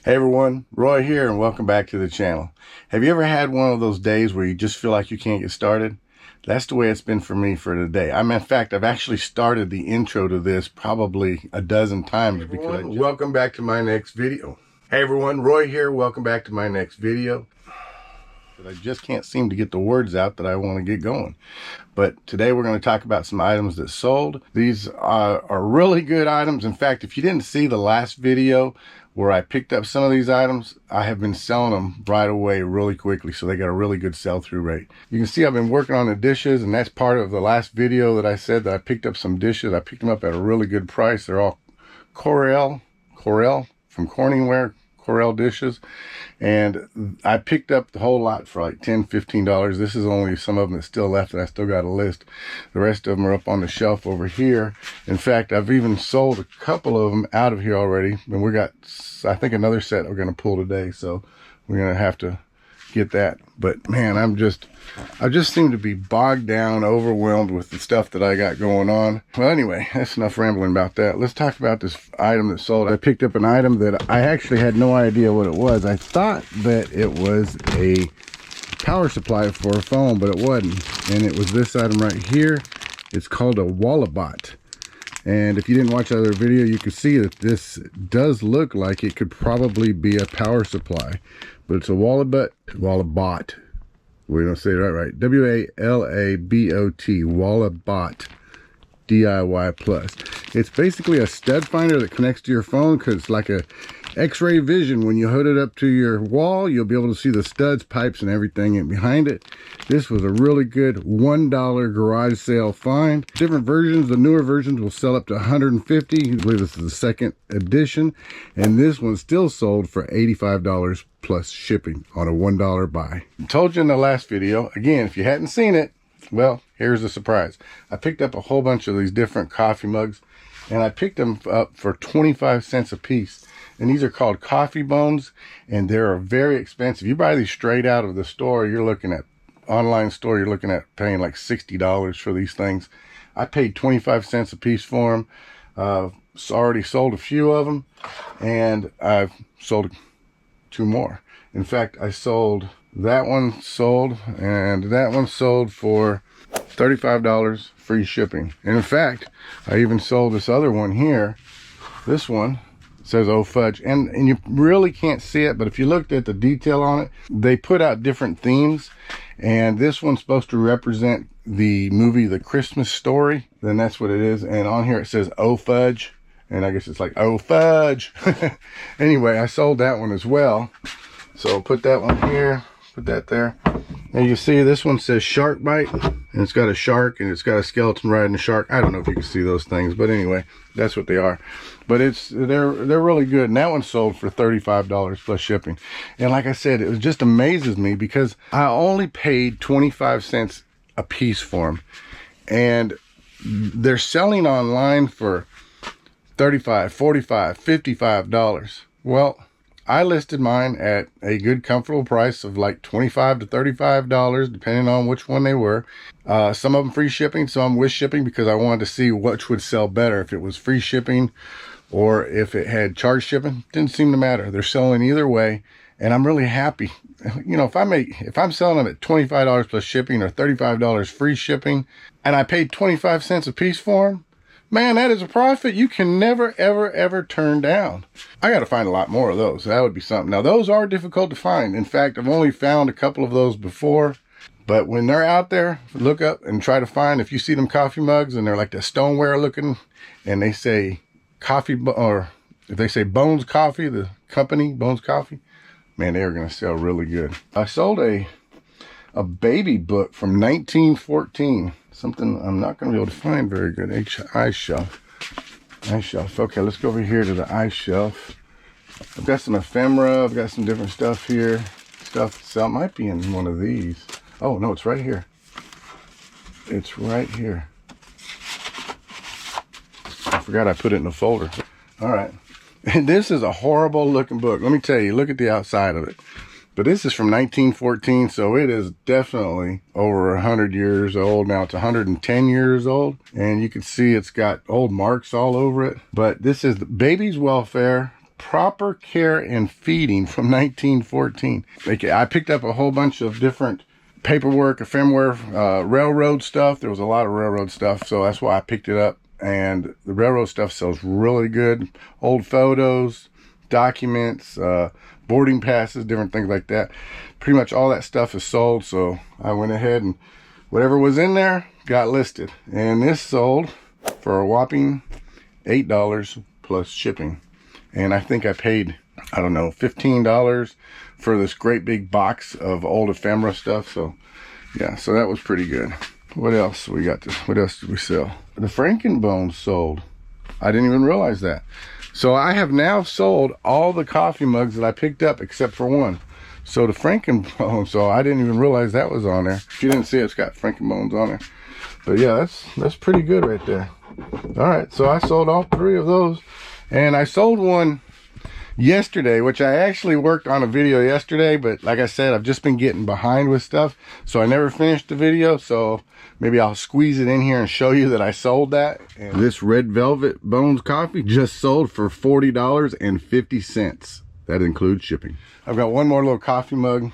Hey everyone, Roy here and welcome back to the channel. Have you ever had one of those days where you just feel like you can't get started? That's the way it's been for me for today. In fact, I've actually started the intro to this probably a dozen times. Hey everyone, welcome back to my next video. Hey everyone, Roy here, welcome back to my next video. I just can't seem to get the words out that I want to get going. But today we're going to talk about some items that sold. These are really good items. In fact, if you didn't see the last video where I picked up some of these items, I have been selling them right away really quickly, so they got a really good sell-through rate. You can see I've been working on the dishes, and that's part of the last video that I said that I picked up some dishes. I picked them up at a really good price. They're all Corelle from Corningware, Corelle dishes, and I picked up the whole lot for like $10–15. This is only some of them that's still left, and I still got a list. The rest of them are up on the shelf over here. In fact, I've even sold a couple of them out of here already, and we got, I think, another set we're going to pull today, so we're going to have to get that. But man, I just seem to be bogged down, overwhelmed with the stuff that I got going on. Well, anyway, that's enough rambling about that. Let's talk about this item that sold. I picked up an item that I actually had no idea what it was. I thought that it was a power supply for a phone, but it wasn't. And it was this item right here. It's called a Walabot. And if you didn't watch the other video, you can see that this does look like it could probably be a power supply. But it's a Walabot. We don't say it right. W-A-L-A-B-O-T. Walabot DIY Plus. It's basically a stud finder that connects to your phone, because it's like a X-ray vision. When you hook it up to your wall, you'll be able to see the studs, pipes, and everything in behind it. This was a really good $1 garage sale find. Different versions, the newer versions will sell up to $150. I believe this is the second edition, and this one still sold for $85 plus shipping on a $1 buy. I told you in the last video, again, if you hadn't seen it, well, here's the surprise. I picked up a whole bunch of these different coffee mugs, and I picked them up for 25 cents a piece. And these are called coffee bones, and they're very expensive. You buy these straight out of the store, you're looking at, online store, you're looking at paying like $60 for these things. I paid 25 cents a piece for them. Already sold a few of them, and I've sold 2 more. In fact, I sold that one sold, and that one sold for $35 free shipping. And in fact, I even sold this other one here. This one says "Oh fudge," and you really can't see it, but if you looked at the detail on it, they put out different themes, and this one's supposed to represent the movie The Christmas Story. Then that's what it is. And on here it says "Oh fudge," and I guess it's like "Oh fudge." Anyway, I sold that one as well, so put that one here, put that there. And you see this one says Shark Bite, and it's got a shark, and it's got a skeleton riding a shark. I don't know if you can see those things, but anyway, that's what they are. But they're really good, and that one sold for $35 plus shipping. And like I said, it just amazes me because I only paid 25 cents a piece for them, and they're selling online for $35, $45, $55. Well, I listed mine at a good, comfortable price of like $25 to $35, depending on which one they were. Some of them free shipping, some with shipping, because I wanted to see which would sell better, if it was free shipping or if it had charge shipping. Didn't seem to matter. They're selling either way, and I'm really happy. You know, if I'm selling them at $25 plus shipping or $35 free shipping, and I paid 25 cents a piece for them, man, that is a profit you can never, ever, ever turn down. I got to find a lot more of those. That would be something. Now, those are difficult to find. In fact, I've only found a couple of those before. But when they're out there, look up and try to find, if you see them coffee mugs and they're like the stoneware looking, and they say coffee, or if they say Bones Coffee, the company, Bones Coffee, man, they are going to sell really good. I sold a baby book from 1914. Something I'm not going to be able to find very good. Ice shelf. Okay, let's go over here to the ice shelf. I've got some ephemera. I've got some different stuff here. Stuff to sell. Might be in one of these. Oh, no, it's right here. It's right here. I forgot I put it in a folder. All right. And this is a horrible looking book. Let me tell you, look at the outside of it. But this is from 1914, so it is definitely over 100 years old. Now it's 110 years old, and you can see it's got old marks all over it. But this is the Baby's Welfare Proper Care and Feeding from 1914. I picked up a whole bunch of different paperwork, ephemera, railroad stuff. There was a lot of railroad stuff, so that's why I picked it up. And the railroad stuff sells really good. Old photos, documents, boarding passes, different things like that. Pretty much all that stuff is sold, so I went ahead and whatever was in there got listed. And this sold for a whopping $8 plus shipping. And I think I paid, I don't know, $15 for this great big box of old ephemera stuff. So yeah, so that was pretty good. What else we got? What else did we sell? The Frankenbones sold. I didn't even realize that. So I have now sold all the coffee mugs that I picked up except for one. So the Frankenbones, so I didn't even realize that was on there. If you didn't see it, it's got Frankenbones on there. But yeah, that's pretty good right there. All right, so I sold all 3 of those. And I sold one yesterday, which I actually worked on a video yesterday, but like I said, I've just been getting behind with stuff, so I never finished the video. So maybe I'll squeeze it in here and show you that I sold that. And this Red Velvet Bones coffee just sold for $40.50. That includes shipping. I've got one more little coffee mug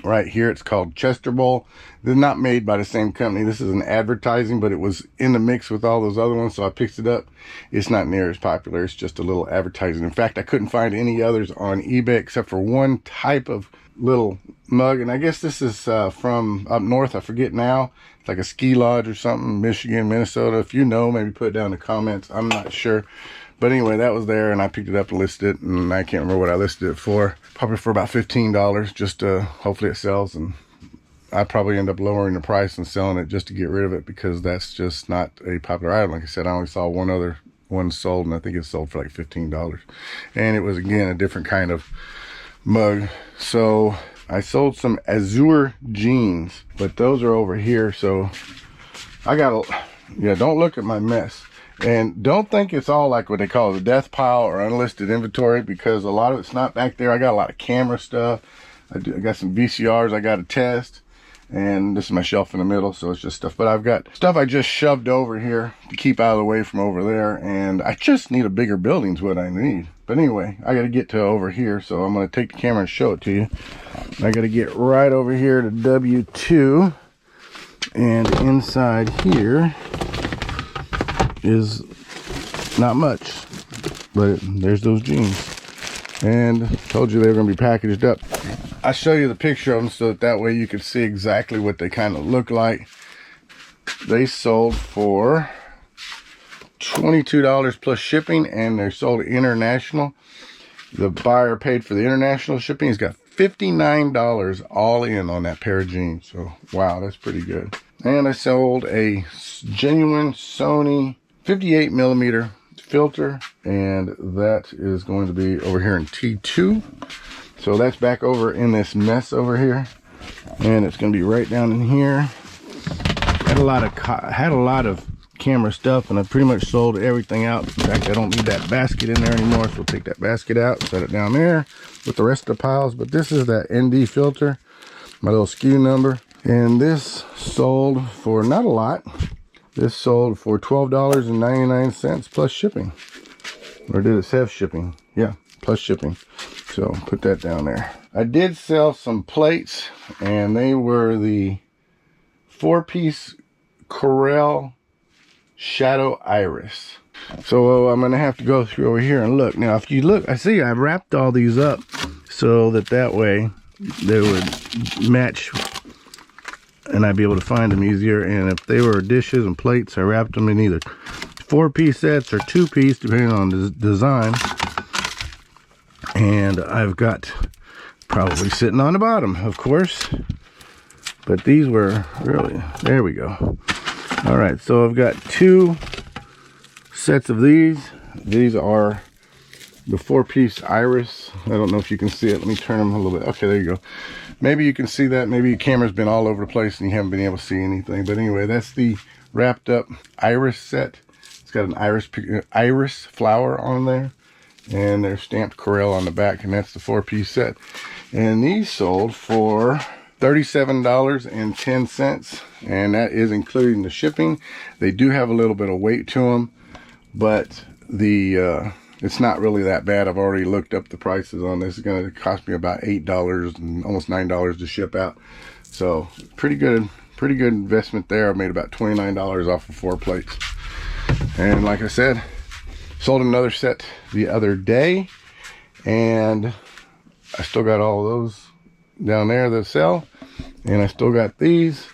right here. It's called Chester Bowl. They're not made by the same company. This is an advertising, but it was in the mix with all those other ones, so I picked it up. It's not near as popular. It's just a little advertising. In fact, I couldn't find any others on eBay except for one type of little mug, and I guess this is from up north. I forget now. It's like a ski lodge or something, Michigan, Minnesota. If you know, maybe put it down in the comments. I'm not sure. But anyway, that was there, and I picked it up and listed it, and I can't remember what I listed it for. Probably for about $15, just hopefully it sells, and I'd probably end up lowering the price and selling it just to get rid of it, because that's just not a popular item. Like I said, I only saw one other one sold, and I think it sold for like $15. And it was, again, a different kind of mug. So I sold some Azure jeans, but those are over here. So I got yeah, don't look at my mess. And don't think it's all like what they call the death pile or unlisted inventory, because a lot of it's not back there. I got a lot of camera stuff. I got some VCRs I got to test. And this is my shelf in the middle, so it's just stuff. But I've got stuff I just shoved over here to keep out of the way from over there. And I just need a bigger building is what I need. But anyway, I got to get to over here, so I'm going to take the camera and show it to you. I got to get right over here to W2. And inside here is not much, but there's those jeans, and told you they were going to be packaged up. I'll show you the picture of them so that way you can see exactly what they kind of look like. They sold for $22 plus shipping, and they're sold international. The buyer paid for the international shipping. He's got $59 all in on that pair of jeans. So wow, that's pretty good. And I sold a genuine Sony 58 millimeter filter, and that is going to be over here in T2. So that's back over in this mess over here, and it's going to be right down in here. Had a lot of camera stuff, and I pretty much sold everything out. In fact, I don't need that basket in there anymore, so we'll take that basket out, set it down there with the rest of the piles. But this is that ND filter, my little SKU number, and this sold for not a lot. This sold for $12.99 plus shipping. Or did it have shipping? Yeah, plus shipping. So put that down there. I did sell some plates, and they were the 4-piece Corelle Shadow Iris. So I'm going to have to go through over here and look. Now, if you look, I see I wrapped all these up so that way they would match, and I'd be able to find them easier. And if they were dishes and plates, I wrapped them in either 4-piece sets or 2-piece, depending on the design. And I've got probably sitting on the bottom, of course. But these were really, there we go. All right, so I've got 2 sets of these. These are the 4-piece Iris. I don't know if you can see it. Let me turn them a little bit. Okay, there you go. Maybe you can see that. Maybe your camera's been all over the place and you haven't been able to see anything. But anyway, that's the wrapped up Iris set. It's got an iris flower on there, and they're stamped Corelle on the back, and that's the 4-piece set. And these sold for $37.10, and that is including the shipping. They do have a little bit of weight to them, but the it's not really that bad. I've already looked up the prices on this. It's going to cost me about $8 and almost $9 to ship out. So pretty good investment there. I made about $29 off of 4 plates. And like I said, sold another set the other day, and I still got all of those down there that sell, and I still got these.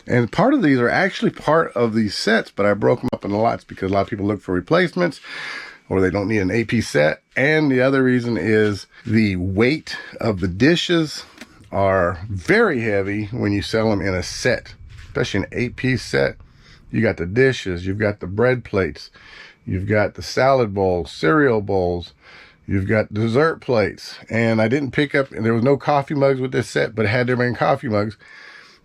And part of these are actually part of these sets, but I broke them up into lots because a lot of people look for replacements or they don't need an AP set. And the other reason is the weight of the dishes are very heavy when you sell them in a set, especially an 8-piece set. You got the dishes, you've got the bread plates, you've got the salad bowls, cereal bowls, you've got dessert plates. And I didn't pick up, and there was no coffee mugs with this set, but it had their main coffee mugs.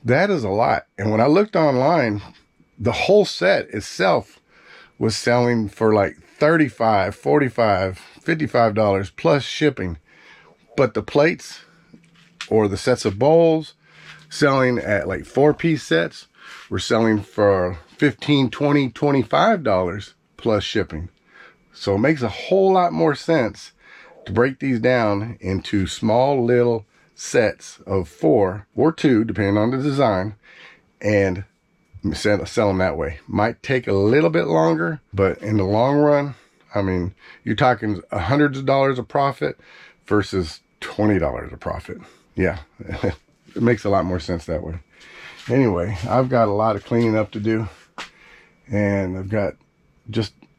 That is a lot. And when I looked online, the whole set itself was selling for like $35, $45, $55 plus shipping. But the plates or the sets of bowls selling at like 4-piece sets were selling for $15, $20, $25 plus shipping. So it makes a whole lot more sense to break these down into small little sets of 4 or 2, depending on the design, and sell them that way. Might take a little bit longer, but in the long run, I mean, you're talking hundreds of dollars of profit versus $20 of profit. Yeah, it makes a lot more sense that way. Anyway, I've got a lot of cleaning up to do, and I've got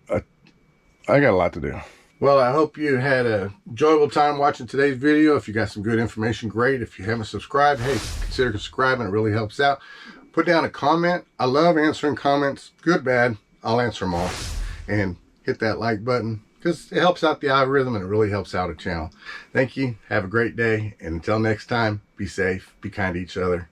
I got a lot to do. Well, I hope you had an enjoyable time watching today's video. If you got some good information, great. If you haven't subscribed, hey, consider subscribing. It really helps out. Put down a comment. I love answering comments, good, bad. I'll answer them all. And hit that like button because it helps out the algorithm and it really helps out a channel. Thank you. Have a great day. And until next time, be safe, be kind to each other.